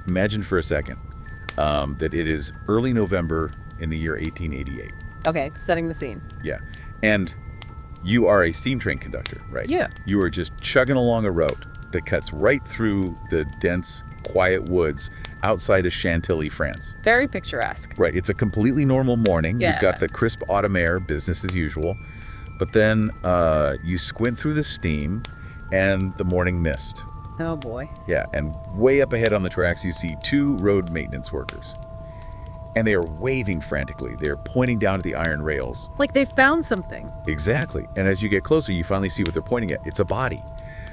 Imagine for a second that it is early November in the year 1888. Okay, setting the scene. Yeah. And you are a steam train conductor, right? Yeah. You are just chugging along a road that cuts right through the dense, quiet woods outside of Chantilly, France. Very picturesque. Right. It's a completely normal morning. Yeah. You've got the crisp autumn air, business as usual. But then you squint through the steam and the morning mist. Oh, boy. Yeah, and way up ahead on the tracks, you see two road maintenance workers. And they are waving frantically. They're pointing down at the iron rails. Like they found something. Exactly. And as you get closer, you finally see what they're pointing at. It's a body.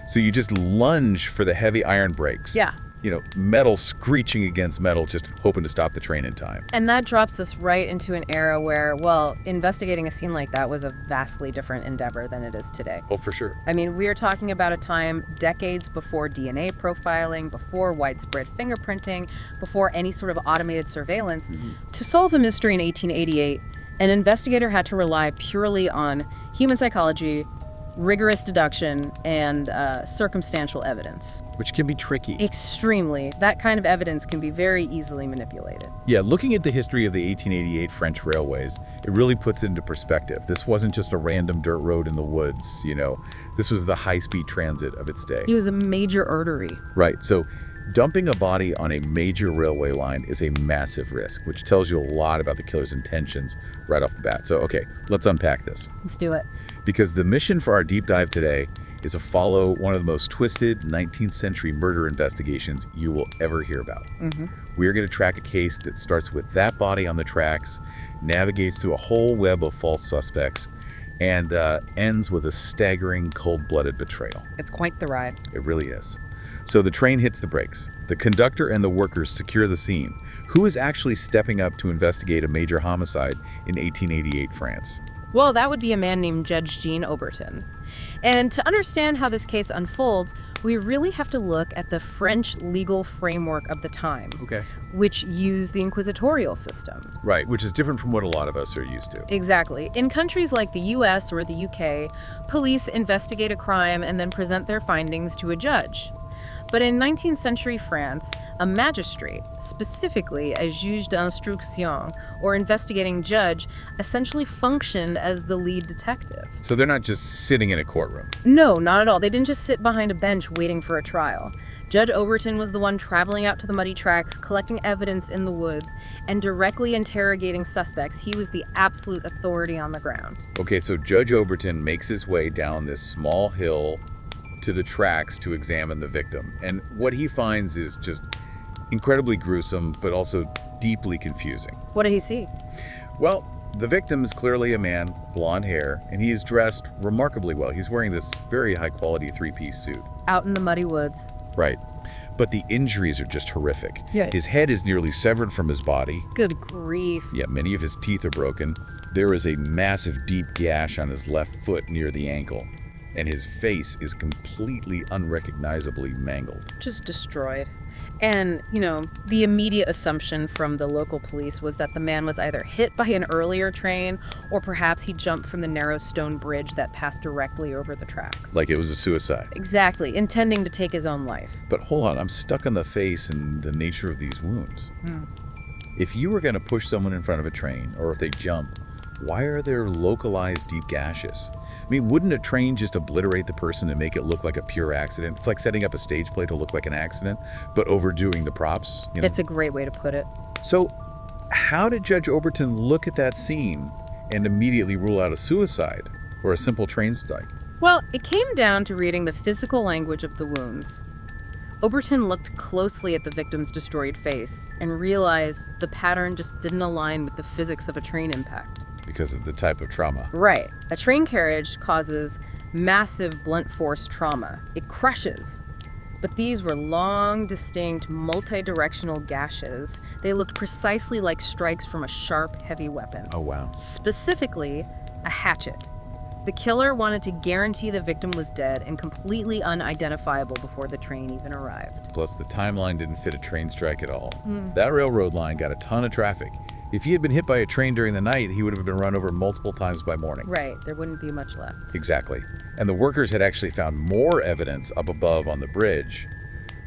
So you just lunge for the heavy iron brakes. Yeah. You know, metal screeching against metal, just hoping to stop the train in time. And that drops us right into an era where, well, investigating a scene like that was a vastly different endeavor than it is today. Oh, for sure. I mean, we are talking about a time decades before DNA profiling, before widespread fingerprinting, before any sort of automated surveillance. To solve a mystery in 1888, an investigator had to rely purely on human psychology, rigorous deduction, and circumstantial evidence. Which can be tricky. Extremely. That kind of evidence can be very easily manipulated. Yeah, looking at the history of the 1888 French railways, it really puts it into perspective. This wasn't just a random dirt road in the woods, you know. This was the high-speed transit of its day. It was a major artery. Right, so dumping a body on a major railway line is a massive risk, which tells you a lot about the killer's intentions right off the bat. So, okay, let's unpack this. Let's do it. Because the mission for our deep dive today is to follow one of the most twisted 19th century murder investigations you will ever hear about. We are going to track a case that starts with that body on the tracks, navigates through a whole web of false suspects, and ends with a staggering cold-blooded betrayal. It's quite the ride. It really is. So the train hits the brakes. The conductor and the workers secure the scene. Who is actually stepping up to investigate a major homicide in 1888 France? Well, that would be a man named Judge Jean Oberton. And to understand how this case unfolds, we really have to look at the French legal framework of the time, Okay. which used the inquisitorial system. Right, which is different from what a lot of us are used to. Exactly. In countries like the US or the UK, police investigate a crime and then present their findings to a judge. But in 19th century France, a magistrate, specifically a juge d'instruction, or investigating judge, essentially functioned as the lead detective. So they're not just sitting in a courtroom. No, not at all. They didn't just sit behind a bench waiting for a trial. Judge Oberton was the one traveling out to the muddy tracks, collecting evidence in the woods, and directly interrogating suspects. He was the absolute authority on the ground. Okay, so Judge Oberton makes his way down this small hill to the tracks to examine the victim. And what he finds is just incredibly gruesome, but also deeply confusing. What did he see? Well, the victim is clearly a man, blonde hair, and he is dressed remarkably well. He's wearing this very high-quality three-piece suit. Out in the muddy woods. Right. But the injuries are just horrific. Yeah. His head is nearly severed from his body. Good grief. Yeah, many of his teeth are broken. There is a massive deep gash on his left foot near the ankle. And his face is completely unrecognizably mangled. Just destroyed. And, you know, the immediate assumption from the local police was that the man was either hit by an earlier train or perhaps he jumped from the narrow stone bridge that passed directly over the tracks. Like it was a suicide. Exactly, intending to take his own life. But hold on, I'm stuck on the face and the nature of these wounds. If you were going to push someone in front of a train, or if they jump, why are there localized deep gashes? I mean, wouldn't a train just obliterate the person and make it look like a pure accident? It's like setting up a stage play to look like an accident, but overdoing the props. You know? That's a great way to put it. So how did Judge Oberton look at that scene and immediately rule out a suicide or a simple train strike? Well, it came down to reading the physical language of the wounds. Oberton looked closely at the victim's destroyed face and realized the pattern just didn't align with the physics of a train impact. Because of the type of trauma. Right. A train carriage causes massive blunt force trauma. It crushes. But these were long, distinct, multi-directional gashes. They looked precisely like strikes from a sharp, heavy weapon. Oh, wow. Specifically, a hatchet. The killer wanted to guarantee the victim was dead and completely unidentifiable before the train even arrived. Plus, the timeline didn't fit a train strike at all. That railroad line got a ton of traffic. If he had been hit by a train during the night, he would have been run over multiple times by morning. Right, there wouldn't be much left. Exactly. And the workers had actually found more evidence up above on the bridge.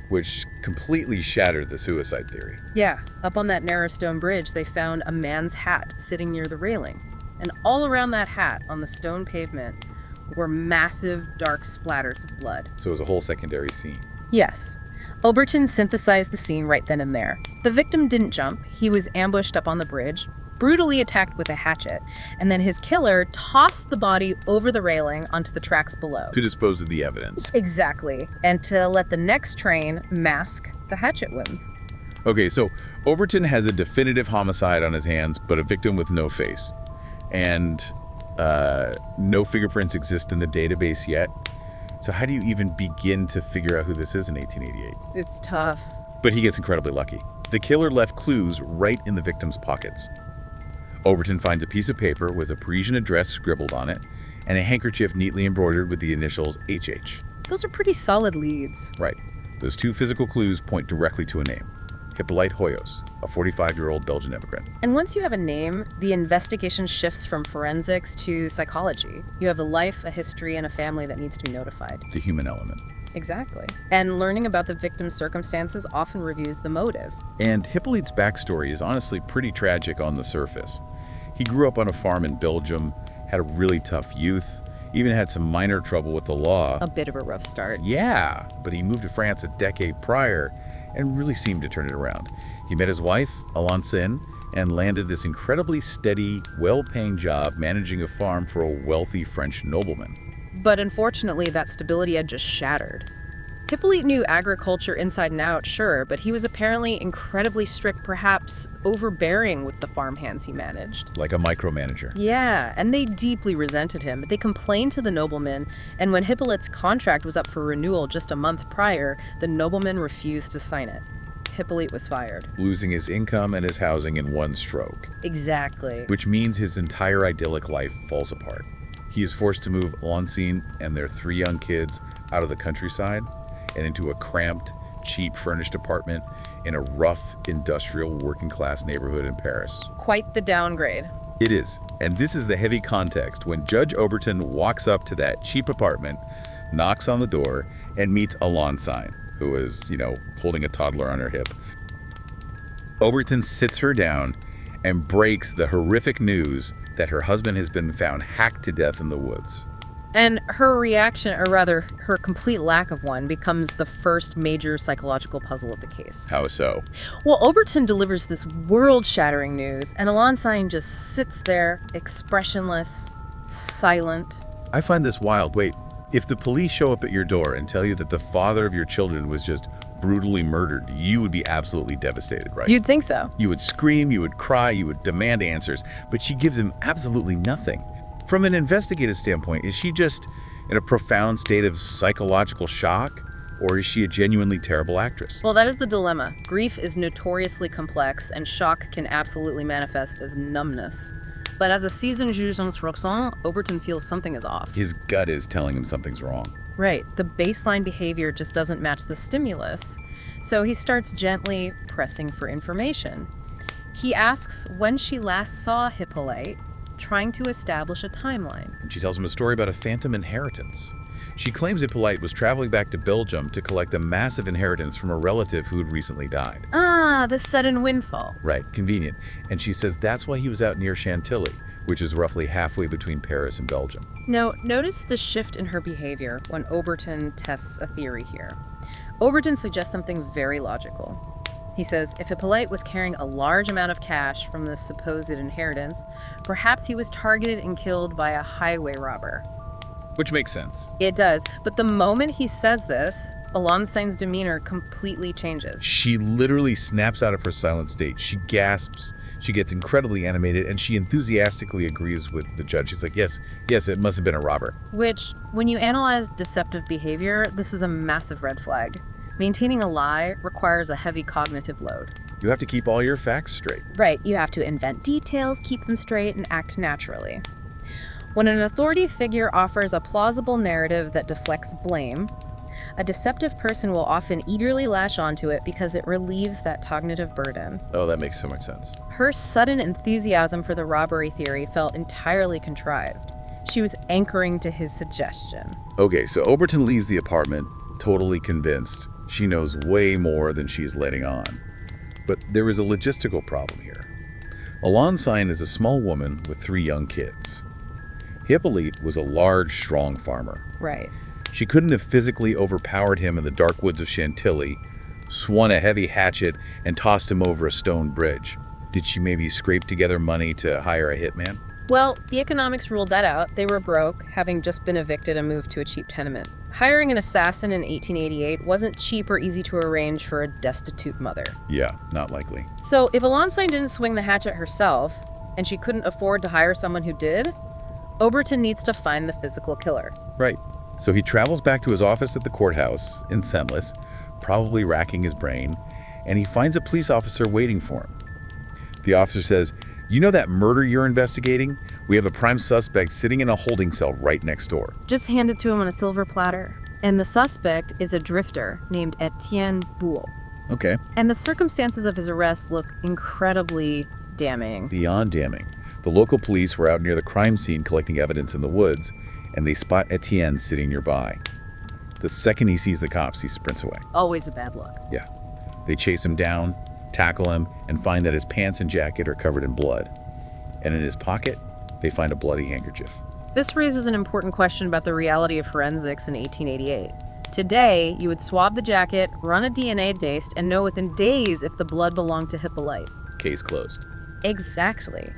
which completely shattered the suicide theory. Yeah, up on that narrow stone bridge, they found a man's hat sitting near the railing. And all around that hat, on the stone pavement, were massive, dark splatters of blood. So it was a whole secondary scene. Yes. Oberton synthesized the scene right then and there. The victim didn't jump. He was ambushed up on the bridge, brutally attacked with a hatchet, and then his killer tossed the body over the railing onto the tracks below. To dispose of the evidence. Exactly. And to let the next train mask the hatchet wounds. Okay, so Oberton has a definitive homicide on his hands, but a victim with no face. And no fingerprints exist in the database yet. So how do you even begin to figure out who this is in 1888? It's tough. But he gets incredibly lucky. The killer left clues right in the victim's pockets. Oberton finds a piece of paper with a Parisian address scribbled on it and a handkerchief neatly embroidered with the initials HH. Those are pretty solid leads. Right. Those two physical clues point directly to a name. Hippolyte Hoyos, a 45-year-old Belgian immigrant. And once you have a name, the investigation shifts from forensics to psychology. You have a life, a history, and a family that needs to be notified. The human element. Exactly. And learning about the victim's circumstances often reveals the motive. And Hippolyte's backstory is honestly pretty tragic on the surface. He grew up on a farm in Belgium, had a really tough youth, even had some minor trouble with the law. A bit of a rough start. Yeah, but he moved to France a decade prior and really seemed to turn it around. He met his wife, Alonsine, and landed this incredibly steady, well-paying job managing a farm for a wealthy French nobleman. But unfortunately, that stability had just shattered. Hippolyte knew agriculture inside and out, sure, but he was apparently incredibly strict, perhaps overbearing with the farmhands he managed. Like a micromanager. Yeah, and they deeply resented him. They complained to the nobleman, and when Hippolyte's contract was up for renewal just a month prior, the nobleman refused to sign it. Hippolyte was fired. Losing his income and his housing in one stroke. Exactly. Which means his entire idyllic life falls apart. He is forced to move Alonsine and their 3 young kids out of the countryside and into a cramped, cheap furnished apartment in a rough, industrial, working-class neighborhood in Paris. Quite the downgrade. It is, and this is the heavy context when Judge Oberton walks up to that cheap apartment, knocks on the door, and meets Alonsine, who is, holding a toddler on her hip. Oberton sits her down and breaks the horrific news that her husband has been found hacked to death in the woods. And her reaction, or rather, her complete lack of one, becomes the first major psychological puzzle of the case. How so? Well, Oberton delivers this world-shattering news, and Alonsine just sits there, expressionless, silent. I find this wild. Wait, if the police show up at your door and tell you that the father of your children was just brutally murdered, you would be absolutely devastated, right? You'd think so. You would scream, you would cry, you would demand answers, but she gives him absolutely nothing. From an investigative standpoint, is she just in a profound state of psychological shock, or is she a genuinely terrible actress? Well, that is the dilemma. Grief is notoriously complex, and shock can absolutely manifest as numbness. But as a seasoned juge d'instruction, Oberton feels something is off. His gut is telling him something's wrong. Right. The baseline behavior just doesn't match the stimulus. So he starts gently pressing for information. He asks when she last saw Hippolyte, trying to establish a timeline. And she tells him a story about a phantom inheritance. She claims Hippolyte was traveling back to Belgium to collect a massive inheritance from a relative who had recently died. Ah, the sudden windfall. Right, convenient. And she says that's why he was out near Chantilly, which is roughly halfway between Paris and Belgium. Now, notice the shift in her behavior when Oberton tests a theory here. Oberton suggests something very logical. He says if Hippolyte was carrying a large amount of cash from this supposed inheritance, perhaps he was targeted and killed by a highway robber. Which makes sense. It does, but the moment he says this, Alonsine's demeanor completely changes. She literally snaps out of her silent state. She gasps, she gets incredibly animated, and she enthusiastically agrees with the judge. She's like, yes, it must have been a robber. Which, when you analyze deceptive behavior, this is a massive red flag. Maintaining a lie requires a heavy cognitive load. You have to keep all your facts straight. Right, you have to invent details, keep them straight, and act naturally. When an authority figure offers a plausible narrative that deflects blame, a deceptive person will often eagerly latch onto it because it relieves that cognitive burden. Oh, that makes so much sense. Her sudden enthusiasm for the robbery theory felt entirely contrived. She was anchoring to his suggestion. Okay, so Oberton leaves the apartment, totally convinced, She knows way more than she is letting on. But there is a logistical problem here. Alonsine is a small woman with 3 young kids. Hippolyte was a large, strong farmer. Right. She couldn't have physically overpowered him in the dark woods of Chantilly, swung a heavy hatchet, and tossed him over a stone bridge. Did she maybe scrape together money to hire a hitman? Well, the economics ruled that out. They were broke, having just been evicted and moved to a cheap tenement. Hiring an assassin in 1888 wasn't cheap or easy to arrange for a destitute mother. Yeah, not likely. So if Alonsine didn't swing the hatchet herself, and she couldn't afford to hire someone who did, Oberton needs to find the physical killer. Right. So he travels back to his office at the courthouse in Senlis, probably racking his brain, and he finds a police officer waiting for him. The officer says, "You know that murder you're investigating? We have a prime suspect sitting in a holding cell right next door." Just hand it to him on a silver platter. And the suspect is a drifter named Etienne Boulle. Okay. And the circumstances of his arrest look incredibly damning. Beyond damning. The local police were out near the crime scene collecting evidence in the woods, and they spot Etienne sitting nearby. The second he sees the cops, he sprints away. Always a bad look. Yeah. They chase him down, tackle him, and find that his pants and jacket are covered in blood. And in his pocket, they find a bloody handkerchief. This raises an important question about the reality of forensics in 1888. Today, you would swab the jacket, run a DNA test, and know within days if the blood belonged to Hippolyte. Case closed. Exactly.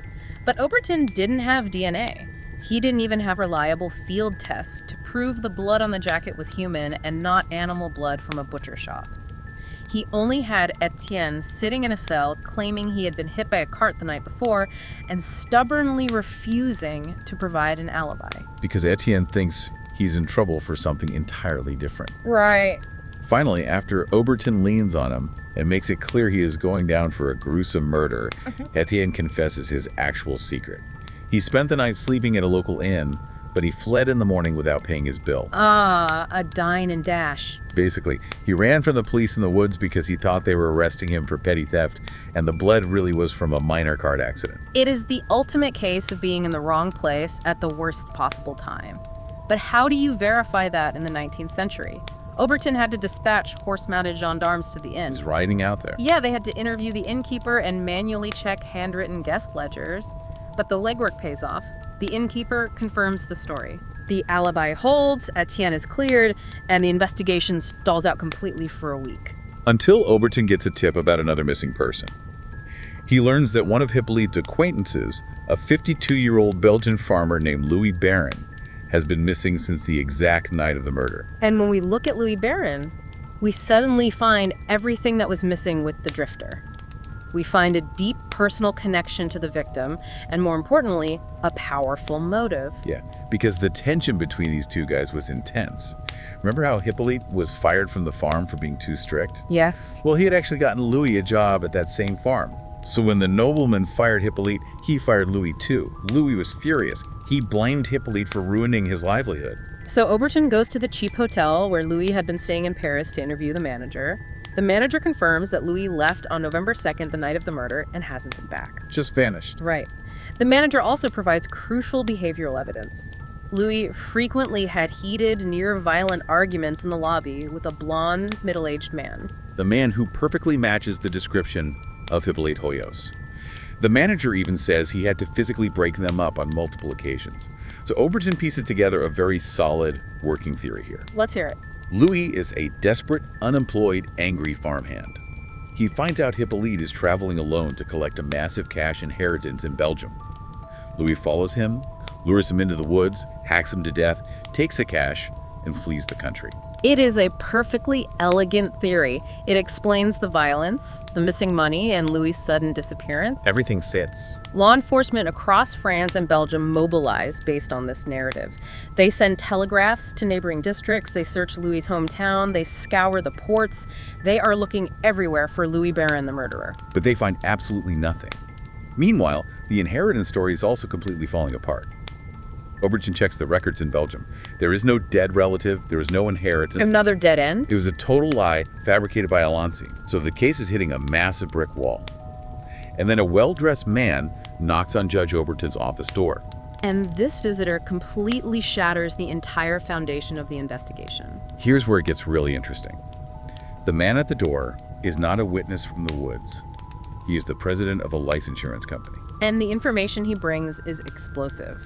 But Oberton didn't have DNA. He didn't even have reliable field tests to prove the blood on the jacket was human and not animal blood from a butcher shop. He only had Etienne sitting in a cell claiming he had been hit by a cart the night before and stubbornly refusing to provide an alibi. Because Etienne thinks he's in trouble for something entirely different. Right. Finally, after Oberton leans on him and makes it clear he is going down for a gruesome murder, Etienne confesses his actual secret. He spent the night sleeping at a local inn, but he fled in the morning without paying his bill. A dine and dash. Basically, he ran from the police in the woods because he thought they were arresting him for petty theft, and the blood really was from a minor cart accident. It is the ultimate case of being in the wrong place at the worst possible time. But how do you verify that in the 19th century? Oberton had to dispatch horse-mounted gendarmes to the inn. He's riding out there. Yeah, they had to interview the innkeeper and manually check handwritten guest ledgers. But the legwork pays off. The innkeeper confirms the story. The alibi holds, Etienne is cleared, and the investigation stalls out completely for a week. Until Oberton gets a tip about another missing person. He learns that one of Hippolyte's acquaintances, a 52-year-old Belgian farmer named Louis Baron, has been missing since the exact night of the murder. And when we look at Louis Baron, we suddenly find everything that was missing with the drifter. We find a deep personal connection to the victim, and more importantly, a powerful motive. Yeah, because the tension between these two guys was intense. Remember how Hippolyte was fired from the farm for being too strict? Yes. Well, he had actually gotten Louis a job at that same farm. So when the nobleman fired Hippolyte, he fired Louis too. Louis was furious. He blamed Hippolyte for ruining his livelihood. So Oberton goes to the cheap hotel where Louis had been staying in Paris to interview the manager. The manager confirms that Louis left on November 2nd, the night of the murder, and hasn't been back. Just vanished. Right. The manager also provides crucial behavioral evidence. Louis frequently had heated, near-violent arguments in the lobby with a blonde, middle-aged man. The man who perfectly matches the description of Hippolyte Hoyos. The manager even says he had to physically break them up on multiple occasions. So Oberton pieces together a very solid working theory here. Let's hear it. Louis is a desperate, unemployed, angry farmhand. He finds out Hippolyte is traveling alone to collect a massive cash inheritance in Belgium. Louis follows him, lures him into the woods, hacks him to death, takes the cash, and flees the country. It is a perfectly elegant theory. It explains the violence, the missing money, and Louis' sudden disappearance. Everything fits. Law enforcement across France and Belgium mobilize based on this narrative. They send telegraphs to neighboring districts, they search Louis' hometown, they scour the ports. They are looking everywhere for Louis Baron, the murderer. But they find absolutely nothing. Meanwhile, the inheritance story is also completely falling apart. Oberton checks the records in Belgium. There is no dead relative, there is no inheritance. Another dead end? It was a total lie fabricated by Alonsine. So the case is hitting a massive brick wall. And then a well-dressed man knocks on Judge Oberton's office door. And this visitor completely shatters the entire foundation of the investigation. Here's where it gets really interesting. The man at the door is not a witness from the woods. He is the president of a life insurance company. And the information he brings is explosive.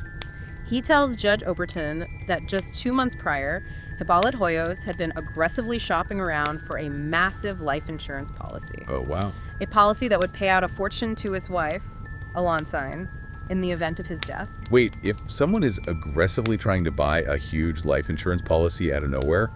He tells Judge Oberton that just 2 months prior, Hippolyte Hoyos had been aggressively shopping around for a massive life insurance policy. Oh, wow. A policy that would pay out a fortune to his wife, Alonsine, in the event of his death. Wait, if someone is aggressively trying to buy a huge life insurance policy out of nowhere,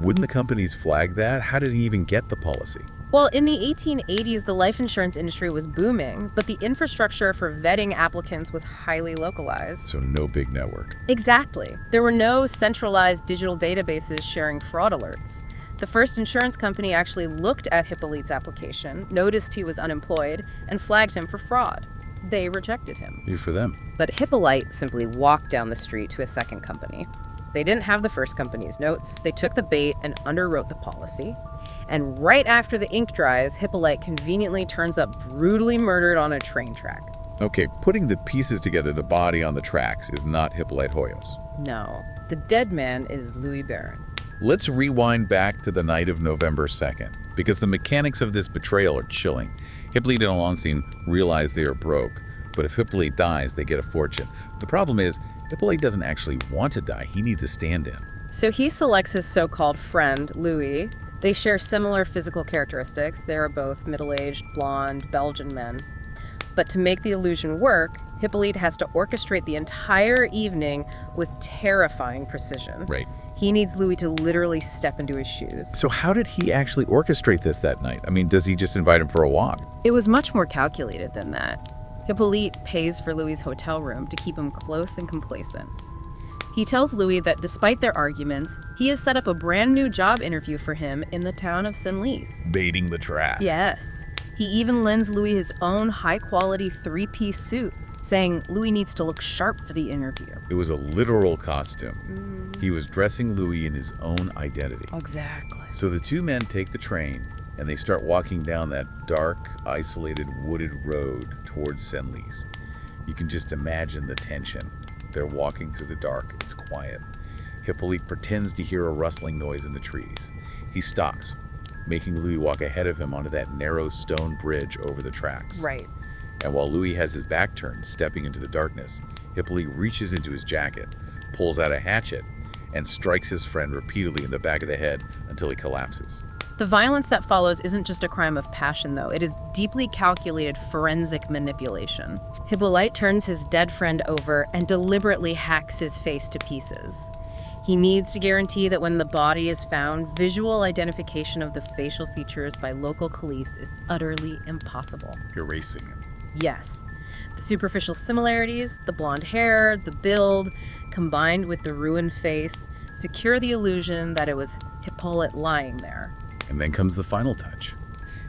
wouldn't the companies flag that? How did he even get the policy? Well, in the 1880s, the life insurance industry was booming, but the infrastructure for vetting applicants was highly localized. So no big network. Exactly. There were no centralized digital databases sharing fraud alerts. The first insurance company actually looked at Hippolyte's application, noticed he was unemployed, and flagged him for fraud. They rejected him. Good for them. But Hippolyte simply walked down the street to a second company. They didn't have the first company's notes. They took the bait and underwrote the policy. And right after the ink dries, Hippolyte conveniently turns up brutally murdered on a train track. Okay, putting the pieces together, the body on the tracks, is not Hippolyte Hoyos. No, the dead man is Louis Baron. Let's rewind back to the night of November 2nd, because the mechanics of this betrayal are chilling. Hippolyte and Alonsine realize they are broke, but if Hippolyte dies, they get a fortune. The problem is, Hippolyte doesn't actually want to die. He needs a stand-in. So he selects his so-called friend, Louis. They share similar physical characteristics. They are both middle-aged, blonde, Belgian men. But to make the illusion work, Hippolyte has to orchestrate the entire evening with terrifying precision. Right. He needs Louis to literally step into his shoes. So how did he actually orchestrate this that night? I mean, does he just invite him for a walk? It was much more calculated than that. Hippolyte pays for Louis's hotel room to keep him close and complacent. He tells Louis that despite their arguments, he has set up a brand new job interview for him in the town of Senlis. Baiting the trap. Yes. He even lends Louis his own high-quality three-piece suit, saying Louis needs to look sharp for the interview. It was a literal costume. He was dressing Louis in his own identity. Exactly. So the two men take the train, and they start walking down that dark, isolated, wooded road towards Senlis. You can just imagine the tension. They're walking through the dark. It's quiet. Hippolyte pretends to hear a rustling noise in the trees. He stops, making Louis walk ahead of him onto that narrow stone bridge over the tracks. Right. And while Louis has his back turned, stepping into the darkness, Hippolyte reaches into his jacket, pulls out a hatchet, and strikes his friend repeatedly in the back of the head until he collapses. The violence that follows isn't just a crime of passion, though. It is deeply calculated forensic manipulation. Hippolyte turns his dead friend over and deliberately hacks his face to pieces. He needs to guarantee that when the body is found, visual identification of the facial features by local police is utterly impossible. Erasing him. Yes. The superficial similarities, the blonde hair, the build, combined with the ruined face, secure the illusion that it was Hippolyte lying there. And then comes the final touch.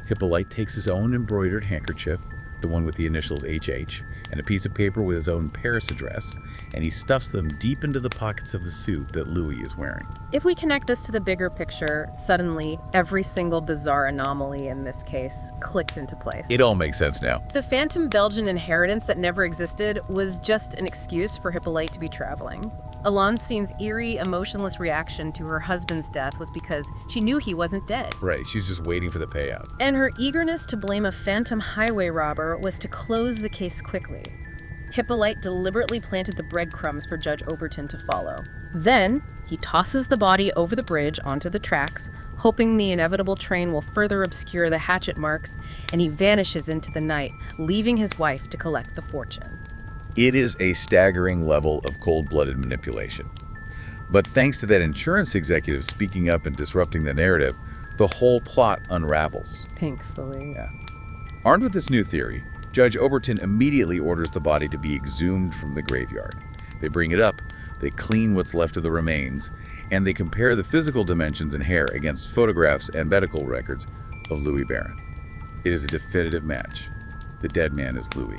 Hippolyte takes his own embroidered handkerchief, the one with the initials HH, and a piece of paper with his own Paris address, and he stuffs them deep into the pockets of the suit that Louis is wearing. If we connect this to the bigger picture, suddenly every single bizarre anomaly in this case clicks into place. It all makes sense now. The phantom Belgian inheritance that never existed was just an excuse for Hippolyte to be traveling. Alonsine's eerie, emotionless reaction to her husband's death was because she knew he wasn't dead. Right, she's just waiting for the payout. And her eagerness to blame a phantom highway robber was to close the case quickly. Hippolyte deliberately planted the breadcrumbs for Judge Oberton to follow. Then, he tosses the body over the bridge onto the tracks, hoping the inevitable train will further obscure the hatchet marks, and he vanishes into the night, leaving his wife to collect the fortune. It is a staggering level of cold-blooded manipulation. But thanks to that insurance executive speaking up and disrupting the narrative, the whole plot unravels. Thankfully. Yeah. Armed with this new theory, Judge Oberton immediately orders the body to be exhumed from the graveyard. They bring it up, they clean what's left of the remains, and they compare the physical dimensions and hair against photographs and medical records of Louis Baron. It is a definitive match. The dead man is Louis.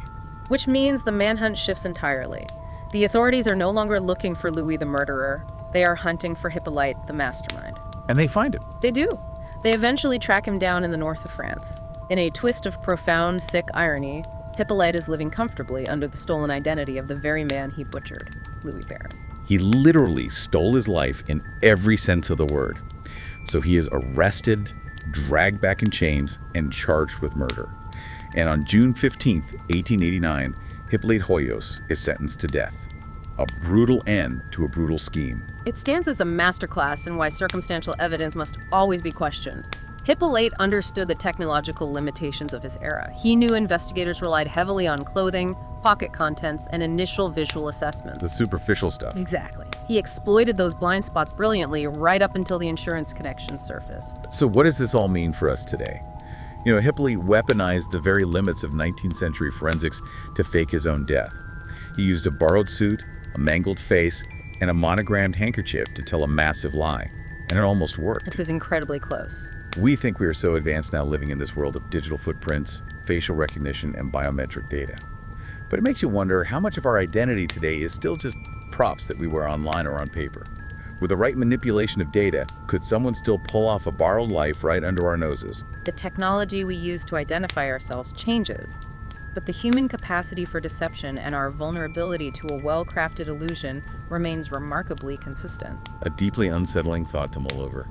Which means the manhunt shifts entirely. The authorities are no longer looking for Louis the murderer. They are hunting for Hippolyte the mastermind. And they find him. They do. They eventually track him down in the north of France. In a twist of profound, sick irony, Hippolyte is living comfortably under the stolen identity of the very man he butchered, Louis Baron. He literally stole his life in every sense of the word. So he is arrested, dragged back in chains, and charged with murder. And on June 15th, 1889, Hippolyte Hoyos is sentenced to death. A brutal end to a brutal scheme. It stands as a masterclass in why circumstantial evidence must always be questioned. Hippolyte understood the technological limitations of his era. He knew investigators relied heavily on clothing, pocket contents, and initial visual assessments. The superficial stuff. Exactly. He exploited those blind spots brilliantly right up until the insurance connection surfaced. So what does this all mean for us today? You know, Hippolyte weaponized the very limits of 19th century forensics to fake his own death. He used a borrowed suit, a mangled face, and a monogrammed handkerchief to tell a massive lie. And it almost worked. It was incredibly close. We think we are so advanced now living in this world of digital footprints, facial recognition, and biometric data. But it makes you wonder how much of our identity today is still just props that we wear online or on paper. With the right manipulation of data, could someone still pull off a borrowed life right under our noses? The technology we use to identify ourselves changes, but the human capacity for deception and our vulnerability to a well-crafted illusion remains remarkably consistent. A deeply unsettling thought to mull over.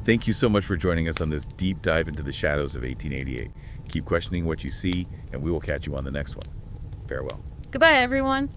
Thank you so much for joining us on this deep dive into the shadows of 1888. Keep questioning what you see, and we will catch you on the next one. Farewell. Goodbye, everyone.